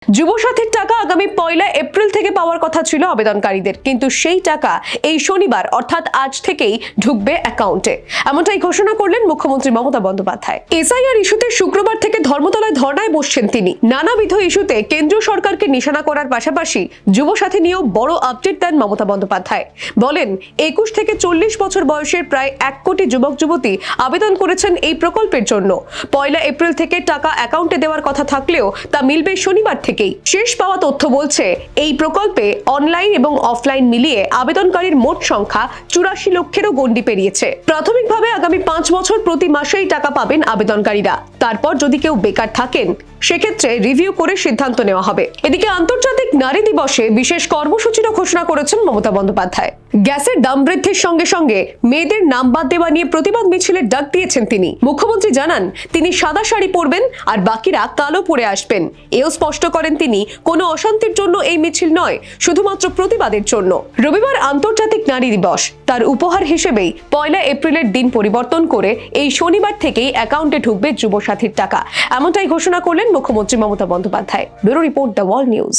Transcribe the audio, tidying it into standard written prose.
যুবসাথীর টাকা আগামী 1 এপ্রিল থেকে পাওয়ার কথা ছিল আবেদনকারীদের, কিন্তু সেই টাকা এই শনিবার অর্থাৎ আজ থেকেই ঢুকবে অ্যাকাউন্টে, এমনটাই ঘোষণা করলেন মুখ্যমন্ত্রী মমতা বন্দ্যোপাধ্যায়। এসআইআর ইস্যুতে শুক্রবার থেকে ধর্মতলায় ধর্নায় বসছেন তিনি। নানাবিধ ইস্যুতে কেন্দ্রীয় সরকারকে নিশানা করার পাশাপাশি যুবসাথী নিয়েও বড় আপডেট দেন মমতা বন্দ্যোপাধ্যায়। বলেন, 21 থেকে 40 বছর বয়সের প্রায় 1 কোটি যুবক যুবতী আবেদন করেছেন এই প্রকল্পের জন্য। 1 এপ্রিল থেকে টাকা অ্যাকাউন্টে দেওয়ার কথা থাকলেও তা মিলবে শনিবার থেকেই। শেষ পাওয়া তথ্য বলছে, এই প্রকল্পে অনলাইন এবং অফলাইন মিলিয়ে আবেদনকারীর মোট সংখ্যা 84 লক্ষেরও গণ্ডি পেরিয়েছে। প্রাথমিকভাবে আগামী 5 বছর প্রতি মাসেই টাকা পাবেন আবেদনকারীরা। তারপর যদি কেউ বেকার থাকেন, সেক্ষেত্রে রিভিউ করে সিদ্ধান্ত নেওয়া হবে। এদিকে আন্তর্জাতিক নারী দিবসে বিশেষ কর্মসূচিরও ঘোষণা করেছেন মমতা বন্দ্যোপাধ্যায়। গ্যাসের দাম বৃদ্ধির সঙ্গে সঙ্গে মেয়েদের নাম বাদ দেওয়া নিয়ে প্রতিবাদ মিছিলের ডাক দিয়েছেন তিনি। মুখ্যমন্ত্রী জানান, তিনি সাদা শাড়ি পরবেন আর বাকিরা কালো পরে আসবেন। এও স্পষ্ট করেন তিনি, কোনো অশান্তির জন্য এই মিছিল নয়, শুধুমাত্র প্রতিবাদের জন্য। রবিবার আন্তর্জাতিক নারী দিবস, তার উপহার হিসেবেই 1 এপ্রিলের দিন পরিবর্তন করে এই শনিবার থেকেই অ্যাকাউন্টে ঢুকবে যুবসাথীর টাকা, এমনটাই ঘোষণা করলেন মুখ্যমন্ত্রী Mamata Bandyopadhyay. Bureau report, the world news.